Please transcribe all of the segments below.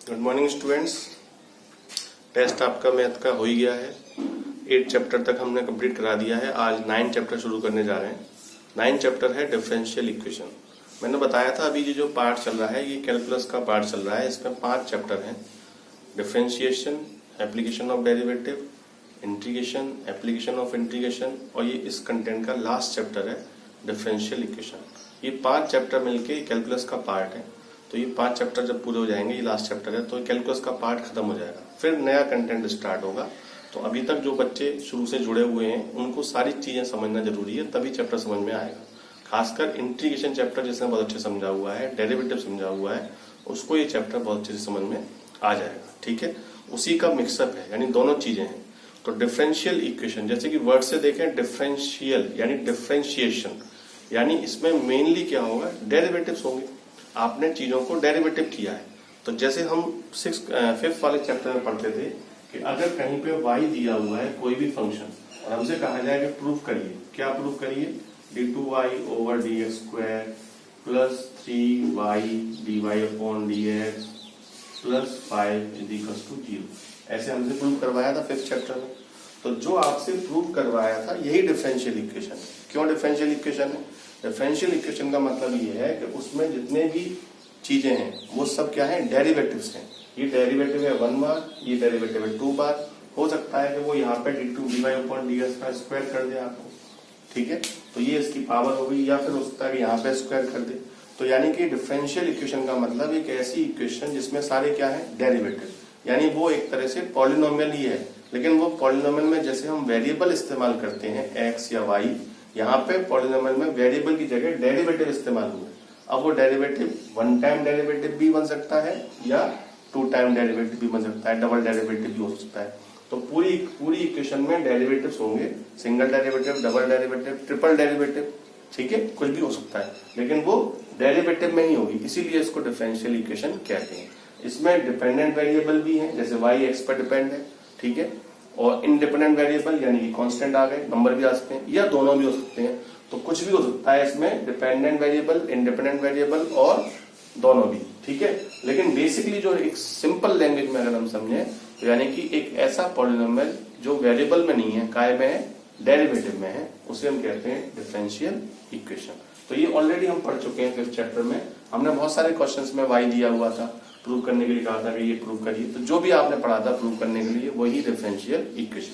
Good morning students. Test आपका math का हो ही गया है। 8 चैप्टर तक हमने कंप्लीट करा दिया है। आज 9 चैप्टर शुरू करने जा रहे हैं। 9 चैप्टर है डिफरेंशियल इक्वेशन। मैंने बताया था अभी ये जो पार्ट चल रहा है ये कैलकुलस का पार्ट चल रहा है। इसमें 5 चैप्टर हैं। Differentiation, application of derivative, integration, application of integration और ये इस कंटेंट का लास्ट चैप्टर है डिफरेंशियल इक्वेशन। ये 5 चैप्टर मिलके कैलकुलस का पार्ट है। तो ये 5 चैप्टर जब पूरे हो जाएंगे, ये लास्ट चैप्टर है, तो कैलकुलस का पार्ट खत्म हो जाएगा, फिर नया कंटेंट स्टार्ट होगा। तो अभी तक जो बच्चे शुरू से जुड़े हुए हैं उनको सारी चीजें समझना जरूरी है, तभी चैप्टर समझ में आएगा। खासकर इंटीग्रेशन चैप्टर जिसने बहुत अच्छे समझा हुआ है, डेरिवेटिव समझा हुआ है, उसको ये चैप्टर बहुत अच्छे से समझ में आ जाएगा। ठीक है, उसी का मिक्सअप है, यानी दोनों चीजें हैं। तो डिफरेंशियल इक्वेशन, जैसे कि वर्ड से देखें डिफरेंशियल यानी डिफरेंशिएशन, यानी इसमें मेनली क्या होगा, डेरिवेटिव्स होंगे। आपने चीजों को डेरिवेटिव किया है। तो जैसे हम 5th वाले चैप्टर में पढ़ते थे कि अगर कहीं पे y दिया हुआ है कोई भी फंक्शन और हमसे कहा जाए कि प्रूफ करिए, क्या प्रूफ करिए, d2y over dx square plus 3y dy upon dx plus 5 is equal to 0, ऐसे हमसे प्रूफ करवाया था 5th चैप्टर में। तो जो आपसे प्रूफ करवाया था यही डिफरेंशियल इक्वेशन है। क्यों डिफरेंशियल इक्वेशन है? डिफरेंशियल इक्वेशन का मतलब ये है कि उसमें जितने भी चीजें हैं वो सब क्या है, डेरिवेटिव्स हैं। ये डेरिवेटिव है 1 बार, ये डेरिवेटिव है 2 बार। हो सकता है कि वो यहाँ पे d2 dy अपॉन dx का स्क्वायर कर दे आपको, ठीक है, तो ये इसकी पावर हो गई, या फिर हो सकता है कि यहाँ पे स्क्वायर कर दे। तो यानी कि डिफरेंशियल इक्वेशन का मतलब एक ऐसी इक्वेशन जिसमें सारे क्या है, डेरिवेटिव, यानी वो एक तरह से पॉलिनोमियल ही है। लेकिन वो पॉलिनोमियल में जैसे हम वेरिएबल इस्तेमाल करते हैं x या y, यहाँ पे पॉलिनोमियल में वेरिएबल की जगह डेरिवेटिव इस्तेमाल हुआ। अब वो डेरिवेटिव 1 टाइम डेरिवेटिव भी बन सकता है या 2 टाइम डेरिवेटिव भी बन सकता है, डबल डेरिवेटिव भी हो सकता है। तो पूरी इक्वेशन में डेरिवेटिव्स होंगे, single derivative, double derivative, triple derivative, ठीक है, कुछ भी हो सकता है, लेकिन वो डेरिवेटिव में ही होगी, इसीलिए इसको डिफरेंशियल इक्वेशन कहते हैं। इसमें डिपेंडेंट वेरिएबल भी है, जैसे y x पर डिपेंड है, ठीक है, और इंडिपेंडेंट वेरिएबल यानी कि कांस्टेंट आ गए, नंबर भी आ सकते हैं या दोनों भी हो सकते हैं। तो कुछ भी हो सकता है इसमें, डिपेंडेंट वेरिएबल, इंडिपेंडेंट वेरिएबल और दोनों भी, ठीक है। लेकिन बेसिकली जो एक सिंपल लैंग्वेज में अगर हम समझें तो यानी कि एक ऐसा पॉलिनोमियल जो वेरिएबल में नहीं है, काय में है, डेरिवेटिव में है, उसे हम कहते हैं डिफरेंशियल इक्वेशन। तो ये ऑलरेडी हम पढ़ चुके हैं 5th चैप्टर में। हमने बहुत सारे क्वेश्चंस में y दिया हुआ था, प्रूव करने के लिए कहा था कि ये प्रूव करिए। तो जो भी आपने पढ़ा था प्रूव करने के लिए वही डिफरेंशियल इक्वेशन,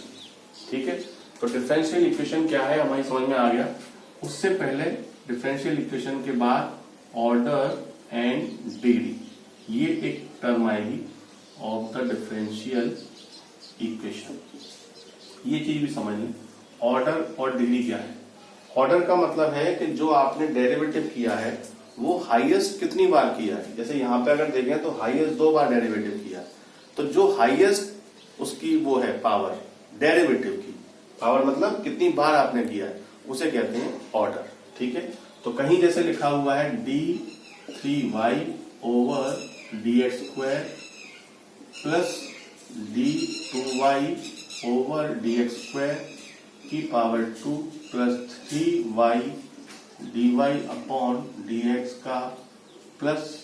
ठीक है। तो डिफरेंशियल इक्वेशन क्या है हमारी समझ में आ गया। उससे पहले डिफरेंशियल इक्वेशन के बाद ऑर्डर एंड डिग्री, ये एक टर्म आएगी ऑफ द डिफरेंशियल इक्वेशन, ये चीज भी समझ लें। ऑर्डर और डिग्री क्या है? ऑर्डर का मतलब है कि जो आपने डेरिवेटिव किया है वो हाईएस्ट कितनी बार किया है। जैसे यहाँ पे अगर देखें तो हाईएस्ट 2 बार डेरिवेटिव किया है, तो जो हाईएस्ट उसकी वो है पावर, डेरिवेटिव की पावर मतलब कितनी बार आपने किया है, उसे कहते हैं ऑर्डर, ठीक है। तो कहीं जैसे लिखा हुआ है d3y over dx square plus d2y over dx square की power 2 plus 3y dy upon dx का प्लस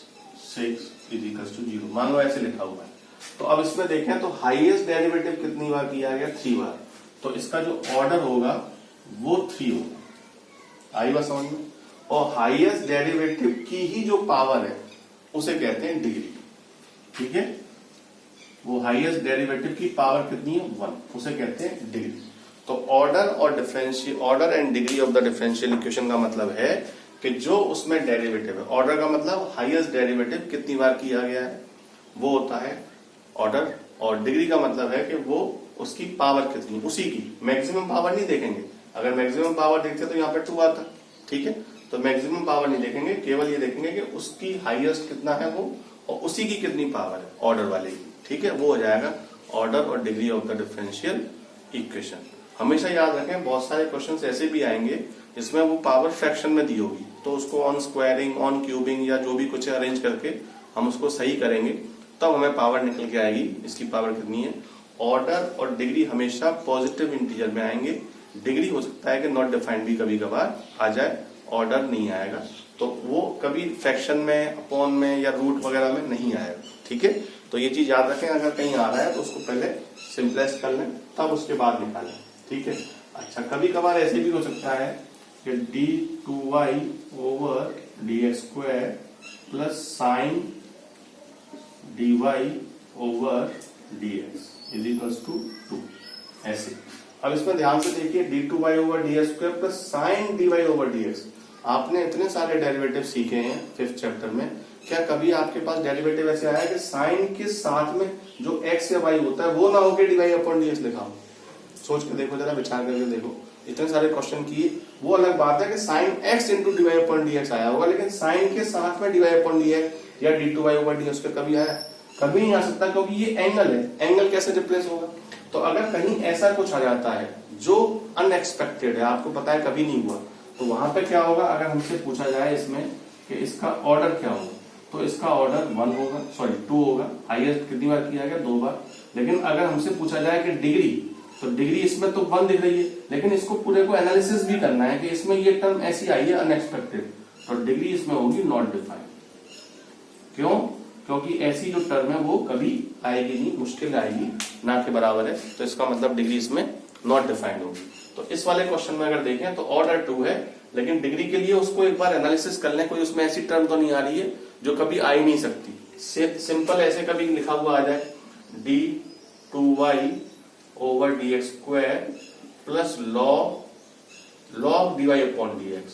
6 इज इक्वल टू 0, मान लो ऐसे लिखा हुआ है। तो अब इसमें देखें तो हाईएस्ट डेरिवेटिव कितनी बार किया गया, 3 बार। तो इसका जो ऑर्डर होगा वो 3 होगा, आई बात समझ में। और हाईएस्ट डेरिवेटिव की ही जो पावर है उसे कहते हैं डिग्री, ठीक है। वो हाईएस्ट डेरिवेटिव की पावर कितनी है, 1, उसे कहते हैं डिग्री। तो order and degree of the differential equation का मतलब है कि जो उसमें डेरिवेटिव है, ऑर्डर का मतलब हाईएस्ट डेरिवेटिव कितनी बार किया गया है वो होता है ऑर्डर, और डिग्री का मतलब है कि वो उसकी पावर कितनी, उसी की मैक्सिमम पावर नहीं देखेंगे। अगर मैक्सिमम पावर देखते तो यहाँ पे 2 आता, ठीक है। तो मैक्सिमम पावर नहीं देखेंगे, केवल ये देखेंगे कि उसकी हाईएस्ट कितना है वो और उसी की कितनी पावर है ऑर्डर वाले की, ठीक है। वो हो जाएगा ऑर्डर और degree of the differential equation. हमेशा याद रखें बहुत सारे क्वेश्चन ऐसे भी आएंगे जिसमें वो पावर फ्रैक्शन में दी होगी, तो उसको ऑन स्क्वायरिंग, ऑन क्यूबिंग या जो भी कुछ अरेंज करके हम उसको सही करेंगे, तब हमें पावर निकल के आएगी इसकी पावर कितनी है। ऑर्डर और डिग्री हमेशा पॉजिटिव इंटीजर में आएंगे। डिग्री हो सकता है कि नॉट डिफाइंड भी कभी कभार आ जाए, ऑर्डर नहीं आएगा। तो वो कभी फ्रैक्शन में, अपॉन में या रूट वगैरह में नहीं आएगा। ठीक है, तो ये चीज याद रखें, अगर कहीं आ रहा है तो उसको पहले सिंपलेस्ट कर लें, तब उसके बाद निकालें। ठीक है, अच्छा कभी कभार ऐसे भी हो सकता है कि d2y over dx² plus sine dy over dx is equals to 2, ऐसे। अब इसमें ध्यान से देखिए, d2y over dx² plus sine dy over dx। आपने इतने सारे डेरिवेटिव सीखे हैं 5th चैप्टर में, क्या कभी आपके पास डेरिवेटिव ऐसे आया कि साइन के साथ में जो x या y होता है वो ना होके dy अपॉन dx लिखा हो? सोच के देखो जरा, विचार करके देखो। इतने सारे क्वेश्चन किए, वो अलग बात है कि sine x into dy upon dx आया होगा, लेकिन साइन के साथ में dy अपॉन dx या d2y ओवर dx पे कभी आया? कभी नहीं आ सकता, क्योंकि ये एंगल है, एंगल कैसे रिप्लेस होगा? तो अगर कहीं ऐसा कुछ आ जाता है जो अनएक्सपेक्टेड है, आपको पता है कभी नहीं हुआ, तो वहां पे क्या होगा? अगर हमसे पूछा जाए इसमें कि इसका ऑर्डर क्या होगा, तो इसका ऑर्डर 1 होगा, सॉरी 2 होगा। हाईएस्ट कितनी बार किया गया? 2 बार। लेकिन अगर हमसे पूछा जाए कि डिग्री, तो डिग्री इसमें तो 1 दिख रही है, लेकिन इसको पूरे को एनालिसिस भी करना है कि इसमें ये टर्म ऐसी आई है अनएक्सपेक्टेड, तो डिग्री इसमें होगी नॉट डिफाइंड। क्यों? क्योंकि ऐसी जो टर्म है वो कभी आएगी नहीं, मुश्किल आएगी, ना के बराबर है, तो इसका मतलब डिग्री इसमें नॉट डिफाइंड होगी। तो इस वाले क्वेश्चन में अगर देखें तो ऑर्डर 2 है, लेकिन डिग्री के लिए उसको एक बार एनालिसिस कर लें, कोई उसमें ऐसी टर्म तो नहीं आ रही है जो कभी आ ही नहीं सकती। सिंपल ऐसे कभी लिखा हुआ आ जाए d2y over dx² plus log dy upon dx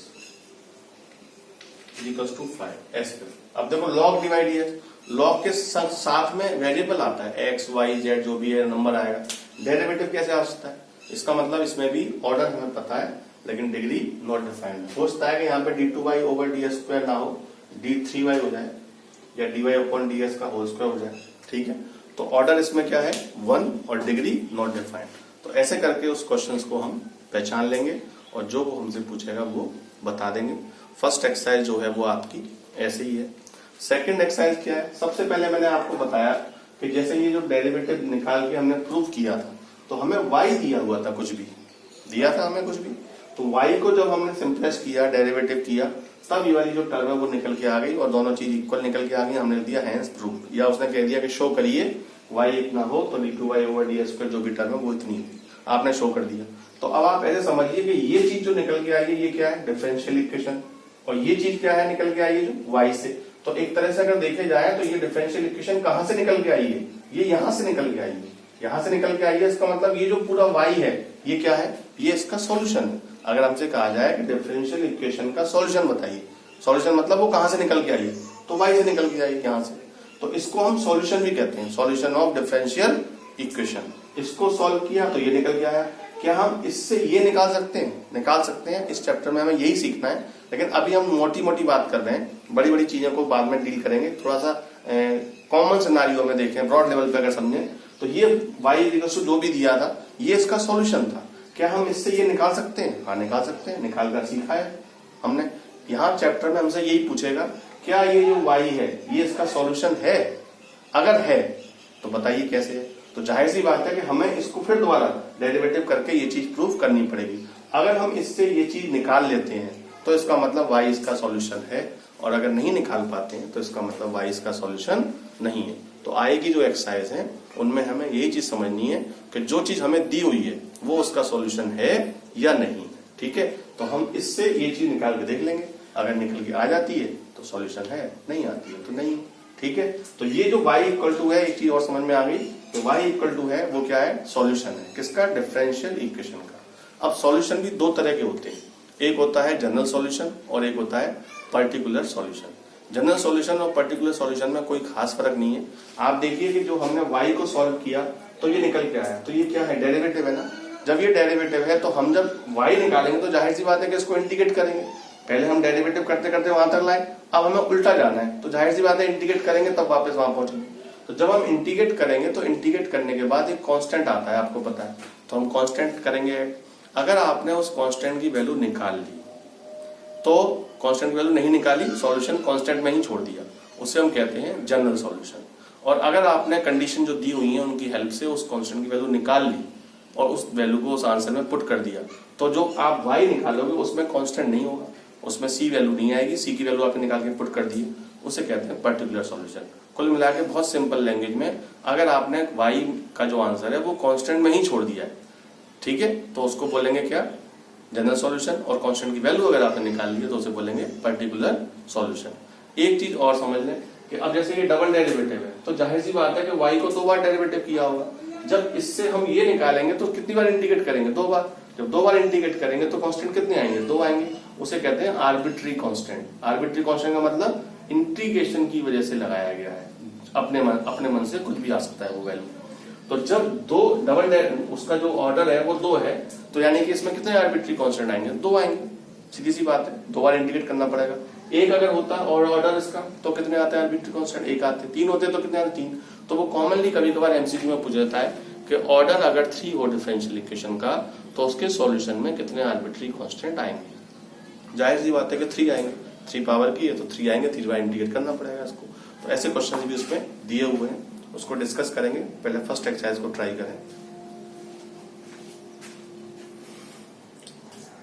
equals to 5, ऐसे। अब देखो log dy dx, log के साथ में वेरिएबल आता है x y z जो भी है, नंबर आएगा, डेरिवेटिव कैसे आ सकता है? इसका मतलब इसमें भी ऑर्डर हमें पता है, लेकिन डिग्री नॉट डिफाइंड। हो सकता है कि यहाँ पे d2y ओवर ds² ना हो, d3y हो जाए, या dy अपॉन ds का होल स्क्वायर हो जाए। ठीक है, तो ऑर्डर इसमें क्या है? 1, और डिग्री नॉट डिफाइंड। तो ऐसे करके उस क्वेश्चंस को हम पहचान लेंगे, और जो वो हमसे पूछेगा वो बता देंगे। फर्स्ट एक्सरसाइज जो है वो आपकी ऐसे ही है। सेकंड एक्सरसाइज क्या है? सबसे पहले मैंने आपको बताया कि जैसे ये जो डेरिवेटिव निकाल के हमने प्रूव किया था, तो हमें y दिया हुआ था, कुछ भी दिया था हमें, कुछ भी। तो y को जब हमने सिंप्लेस्ट किया, डेरिवेटिव किया, तब ये वाली जो टर्म है वो निकल के आ गई, और दोनों चीज इक्वल निकल के आ गई। हमने दिया हैंस प्रूव, या उसने कह दिया कि शो करिए y इतना हो तो d2y ओवर ds² जो भी टर्म है वो इतनी है, आपने शो कर दिया। तो अब आप ऐसे समझिए कि ये चीज जो निकल के आई है ये क्या है? Differential equation. और ये चीज क्या है? निकल के आई है जो y से। तो एक तरह से अगर देखे जाए तो ये डिफरेंशियल इक्वेशन कहां से निकल के आई है? ये यहां से निकल के आई है, यहां से निकल के आई है। इसका मतलब ये जो पूरा y है ये क्या है? ये इसका सॉल्यूशन है। अगर हमसे कहा जाए कि डिफरेंशियल इक्वेशन का सॉल्यूशन बताइए, सॉल्यूशन मतलब वो कहां से निकल के आई है? तो y से निकल के आई है, यहां से। तो इसको हम सॉल्यूशन भी कहते हैं, सॉल्यूशन ऑफ डिफरेंशियल इक्वेशन। इसको सॉल्व किया तो ये निकल के आया। क्या हम इससे ये निकाल सकते हैं? निकाल सकते हैं। इस चैप्टर में हमें यही सीखना है, लेकिन अभी हम मोटी मोटी बात कर रहे हैं, बड़ी बड़ी चीजों को बाद में डील करेंगे। थोड़ा सा कॉमन सिनारियो में देखें, ब्रॉड लेवल पे अगर समझें, तो ये y जो भी दिया था ये इसका सॉल्यूशन था। क्या हम इससे ये निकाल सकते हैं? हाँ निकाल सकते हैं, निकाल कर सीखा है हमने। यहाँ चैप्टर में हमसे यही पूछेगा, क्या ये जो y है ये इसका सॉल्यूशन है? अगर है तो बताइए कैसे है। तो जाहिर सी बात है कि हमें इसको फिर दोबारा डेरिवेटिव करके ये चीज प्रूव करनी पड़ेगी। अगर हम इससे ये चीज निकाल लेते हैं तो इसका मतलब y इसका सॉल्यूशन है, और अगर नहीं निकाल पाते हैं तो इसका मतलब y इसका सॉल्यूशन नहीं है। तो आगे की जो एक्सरसाइज है उनमें हमें यही चीज समझनी है कि जो चीज हमें दी हुई है वो उसका सॉल्यूशन है या नहीं। ठीक है, तो हम इससे ये चीज निकाल के देख लेंगे। अगर निकल के आ जाती है तो सॉल्यूशन है, नहीं आती है तो नहीं। ठीक है, तो ये जो y इक्वल टू है, एक चीज और समझ में आ गई, तो y इक्वल टू है वो क्या है? सॉल्यूशन है। किसका? डिफरेंशियल इक्वेशन का। अब सॉल्यूशन भी दो तरह के होते हैं, एक होता है जनरल सॉल्यूशन और एक होता है पर्टिकुलर सॉल्यूशन। जनरल सॉल्यूशन और पर्टिकुलर सॉल्यूशन में कोई खास फर्क नहीं है। आप देखिए कि जो हमने y को सॉल्व किया तो ये निकल के आया, तो ये क्या है? डेरिवेटिव है ना। जब ये डेरिवेटिव है तो हम जब y निकालेंगे तो जाहिर सी बात है कि इसको इंटीग्रेट करेंगे। पहले हम डेरिवेटिव करते करते वहां तक लाए, अब हमें उल्टा जाना है, तो जाहिर सी बात है इंटीग्रेट करेंगे तब वापस वहां पहुंचेंगे। तो जब हम इंटीग्रेट करेंगे तो इंटीग्रेट करने के बाद एक कांस्टेंट आता है, आपको पता है, तो हम कांस्टेंट करेंगे। अगर आपने उस कांस्टेंट की वैल्यू निकाल ली, तो कांस्टेंट की वैल्यू नहीं निकाली, सॉल्यूशन कांस्टेंट में ही छोड़ दिया, उसे हम कहते हैं जनरल सॉल्यूशन। और अगर आपने कंडीशन जो दी हुई है उनकी हेल्प से उस कांस्टेंट की वैल्यू निकाल ली और उस वैल्यू को उस आंसर में पुट कर दिया, तो जो आप y निकालोगे उसमें कांस्टेंट नहीं होगा, उसमें सी वैल्यू नहीं आएगी, सी की वैल्यू आपने निकाल के पुट कर दी, उसे कहते हैं पर्टिकुलर सॉल्यूशन। कुल मिला के बहुत सिंपल लैंग्वेज में अगर आपने y का जो आंसर है वो कांस्टेंट में ही छोड़ दिया है, ठीक है, तो उसको बोलेंगे क्या, जनरल सॉल्यूशन। और कांस्टेंट की वैल्यू अगर आपने निकाल ली है तो उसे बोलेंगे पर्टिकुलर सॉल्यूशन। एक चीज और समझ लें कि अब जैसे ये डबल डेरिवेटिव है तो जाहिर सी बात है कि y को 2 बार डेरिवेटिव किया होगा। जब इससे हम ये निकालेंगे तो कितनी बार इंटीग्रेट करेंगे, 2 बार। जब 2 बार इंटीग्रेट करेंगे तो कांस्टेंट कितने आएंगे, 2 आएंगे। उसे कहते हैं आर्बिट्री कांस्टेंट। आर्बिट्री कांस्टेंट का मतलब इंटीग्रेशन की वजह से लगाया गया है, अपने मन से कुछ भी आ सकता है वो वैल्यू। तो जब 2 डबल उसका जो ऑर्डर है वो 2 है तो यानी कि इसमें कितने आर्बिट्री कांस्टेंट आएंगे, 2 आएंगे। सीधी सी बात है, 2 बार इंटीग्रेट करना पड़ेगा। 1 अगर होता और ऑर्डर इसका तो कितने आते हैं आर्बिट्री कांस्टेंट, 1 आते। 3 होते तो कितने आते, 3। तो वो कॉमनली कभी कभार एमसीक्यू में पूछ जाता है कि ऑर्डर अगर 3 हो डिफरेंशियल इक्वेशन का तो उसके सॉल्यूशन में कितने आर्बिट्री कांस्टेंट आएंगे। जाहिर सी बात है कि 3 आएंगे, 3 पावर की है तो 3 आएंगे, 3 बार इंटीग्रेट करना पड़ेगा इसको। तो ऐसे क्वेश्चन भी उसमें दिए हुए हैं, उसको डिस्कस करेंगे। पहले फर्स्ट एक्सरसाइज को ट्राई करें।